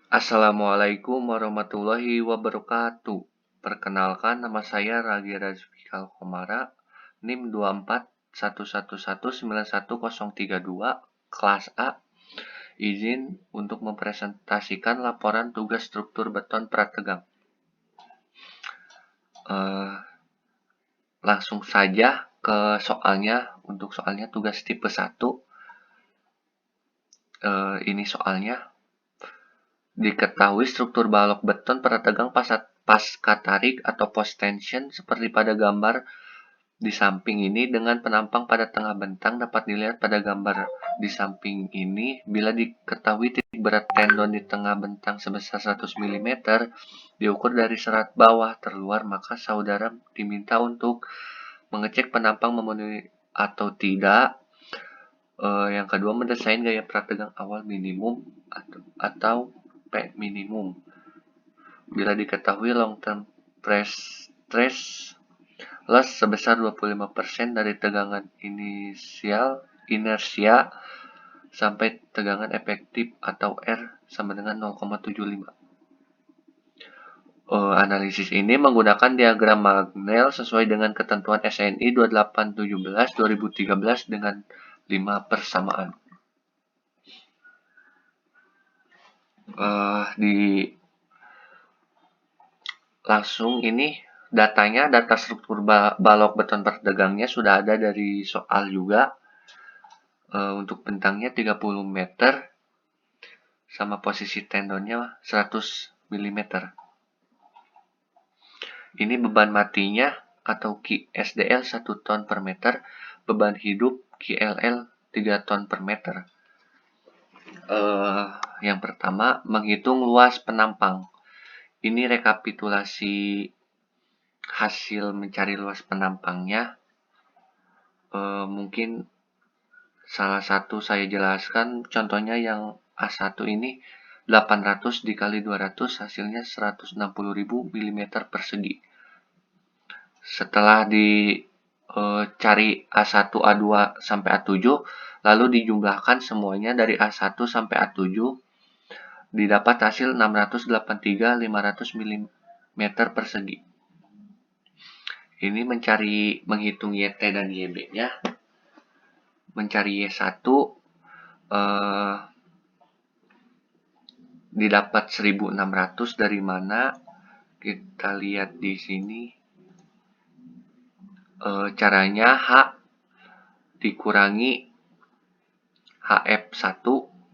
Assalamualaikum warahmatullahi wabarakatuh. Perkenalkan, nama saya Ragi Razfikal Komara, NIM 2411191032, kelas A. Izin untuk mempresentasikan laporan tugas struktur beton prategang. Langsung saja ke soalnya. Untuk soalnya tugas tipe 1. Ini soalnya. Diketahui struktur balok beton prategang pasca tarik atau post tension seperti pada gambar di samping ini dengan penampang pada tengah bentang dapat dilihat pada gambar di samping ini. Bila diketahui titik berat tendon di tengah bentang sebesar 100 mm diukur dari serat bawah terluar, maka saudara diminta untuk mengecek penampang memenuhi atau tidak. Yang kedua, mendesain gaya prategang awal minimum atau P minimum. Bila diketahui long term stress loss sebesar 25% dari tegangan inersia sampai tegangan efektif atau R sama dengan 0,75. Analisis ini menggunakan diagram Magnell sesuai dengan ketentuan SNI 2817/2013 dengan 5 persamaan. Langsung ini datanya, data struktur balok beton prategangnya sudah ada dari soal juga. Untuk bentangnya 30 meter sama posisi tendonnya 100 mm. Ini beban matinya atau QSDL 1 ton per meter, beban hidup QLL 3 ton per meter. Yang pertama, menghitung luas penampang. Ini rekapitulasi hasil mencari luas penampangnya. Mungkin salah satu saya jelaskan, contohnya yang A1 ini 800 dikali 200 hasilnya 160.000 mm persegi. Setelah dicari A1, A2 sampai A7, lalu dijumlahkan semuanya dari A1 sampai A7, didapat hasil 683.500 mm persegi. Ini menghitung YT dan YB-nya. Mencari Y1 didapat 1600 dari mana? Kita lihat di sini. Caranya H dikurangi HF1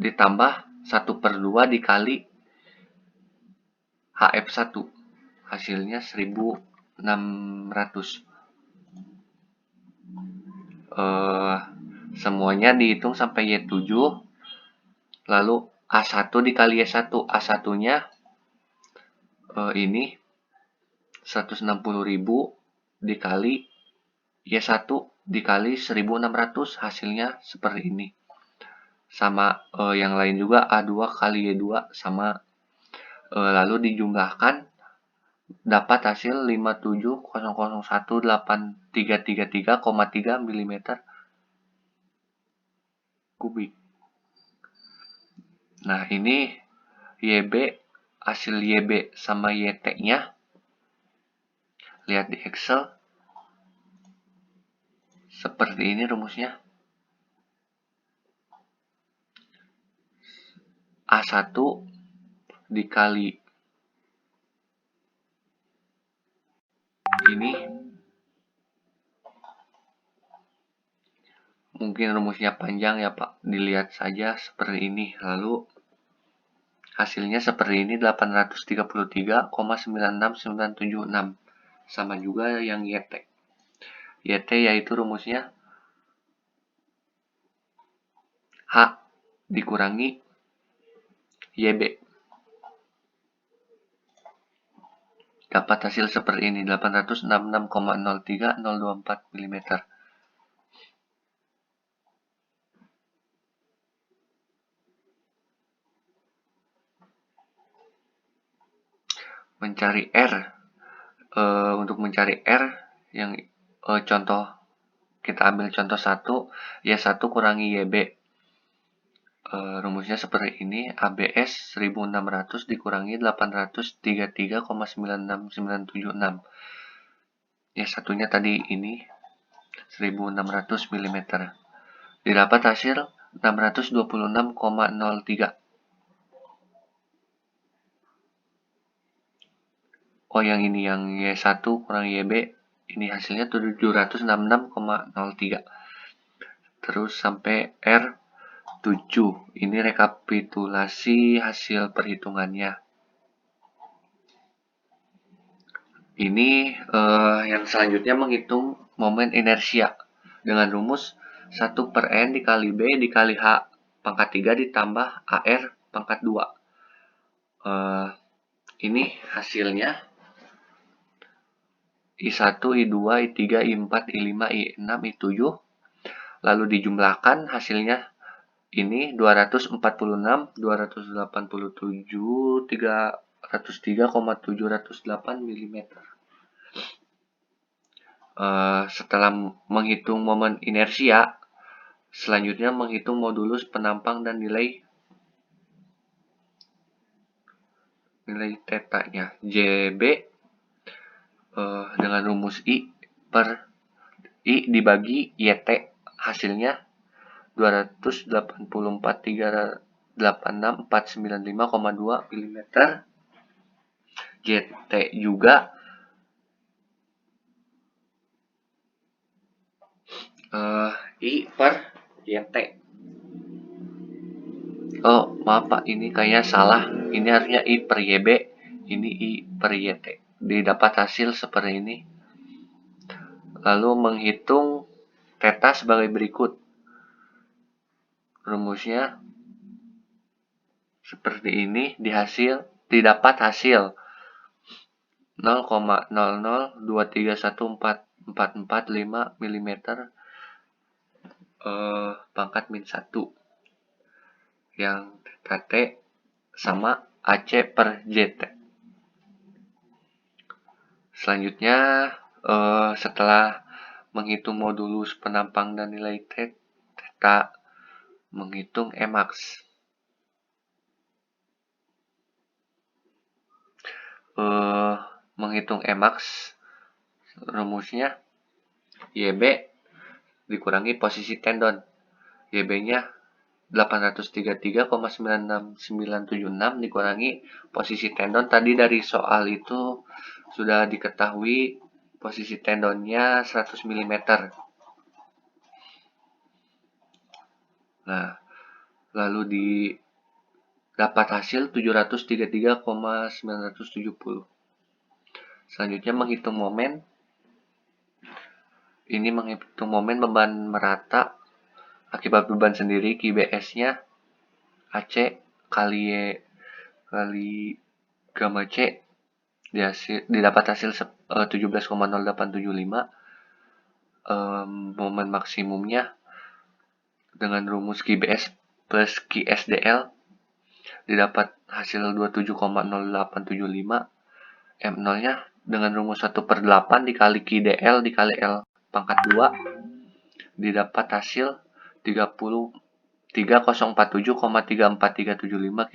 ditambah 1/2 dikali HF1. Hasilnya 1600. Semuanya dihitung sampai Y7. Lalu A1 dikali Y1. A1-nya ini 160.000 dikali Y1 dikali 1600, hasilnya seperti ini. Sama yang lain juga, A2 kali Y2 sama. Lalu dijumlahkan dapat hasil 57.001.8333,3 mm kubik. Nah, ini YB, hasil YB sama YT-nya. Lihat di Excel. Seperti ini rumusnya. A1 dikali ini. Mungkin rumusnya panjang ya Pak. Dilihat saja seperti ini. Lalu hasilnya seperti ini, 833,96976. Sama juga yang YT. YT yaitu rumusnya H dikurangi YB. Dapat hasil seperti ini, 866,03024 mm. Mencari R. Untuk mencari R, yang contoh, kita ambil contoh 1, Y1 kurangi YB. Rumusnya seperti ini, ABS 1600 dikurangi 833,96976. Ya, satunya tadi ini 1600 mm. Didapat hasil 626,03. Oh, yang ini yang Y1 kurang YB, ini hasilnya 766,03. Terus sampai R7. Ini rekapitulasi hasil perhitungannya. Ini yang selanjutnya menghitung momen inersia dengan rumus 1 per N dikali B dikali H pangkat 3 ditambah AR pangkat 2. Ini hasilnya I1, I2, I3, I4, I5, I6, I7. Lalu dijumlahkan hasilnya ini 246, 287, 303,708 mm. Setelah menghitung momen inersia, selanjutnya menghitung modulus penampang dan nilai tetanya. JB dengan rumus I per I dibagi YT, hasilnya 284,386,495,2 mm. JT juga I per YT. Oh, maaf Pak, ini kayaknya salah. Ini harusnya I per YB, ini I per YT. Didapat hasil seperti ini. Lalu menghitung theta sebagai berikut. Rumusnya seperti ini, didapat hasil 0,002314445 mm pangkat min 1, yang KT sama AC per JT. Selanjutnya setelah menghitung modulus penampang dan nilai theta, menghitung Emax. Menghitung Emax, rumusnya YB dikurangi posisi tendon. YB-nya 833,96976 dikurangi posisi tendon. Tadi dari soal itu sudah diketahui posisi tendonnya 100 mm. Nah, lalu dapat hasil 733,970. Selanjutnya menghitung momen. Ini menghitung momen beban merata akibat beban sendiri. QBS-nya AC kali Y kali gamma C. Didapat hasil 17,0875. Momen maksimumnya dengan rumus QBS plus QSDL didapat hasil 27,0875. M0-nya dengan rumus 1/8 dikali QDL dikali L pangkat 2 didapat hasil 3047,34375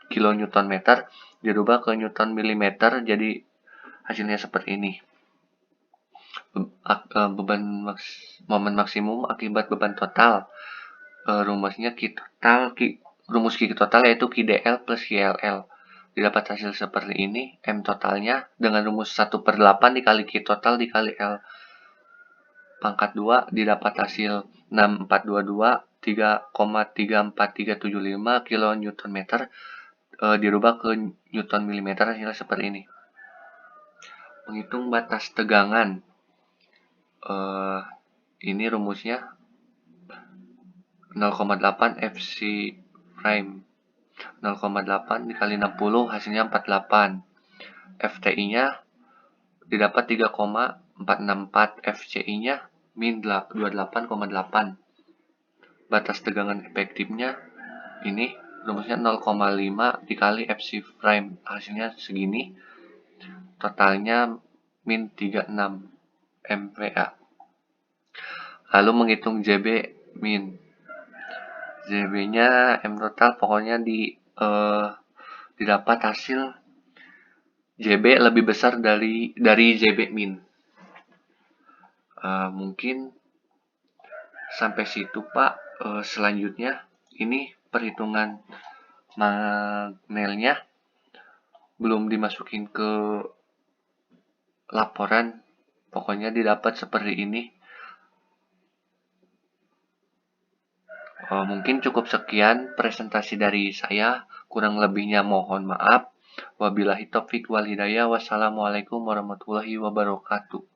kilonewton meter, dirubah ke newton milimeter, jadi hasilnya seperti ini. Momen maksimum akibat beban total, rumusnya rumus Q total yaitu QDL plus QLL. Didapat hasil seperti ini. M totalnya dengan rumus 1/8 dikali Q total dikali L pangkat 2 didapat hasil 6422 3,34375 kilonewton meter, dirubah ke newton milimeter, hasilnya seperti ini. Menghitung batas tegangan, ini rumusnya 0,8 FC prime. 0,8 dikali 60 hasilnya 48. FTI-nya didapat 3,464. FCI-nya min 28,8. Batas tegangan efektifnya ini rumusnya 0,5 dikali FC prime, hasilnya segini. Totalnya min 36 MPa. Lalu menghitung JB min. JB-nya M total pokoknya didapat hasil JB lebih besar dari JB min. Mungkin sampai situ Pak. Selanjutnya ini perhitungan Magnelnya belum dimasukin ke laporan, pokoknya didapat seperti ini. Mungkin cukup sekian presentasi dari saya, kurang lebihnya mohon maaf. Wabillahi taufik wal hidayah. Wassalamualaikum warahmatullahi wabarakatuh.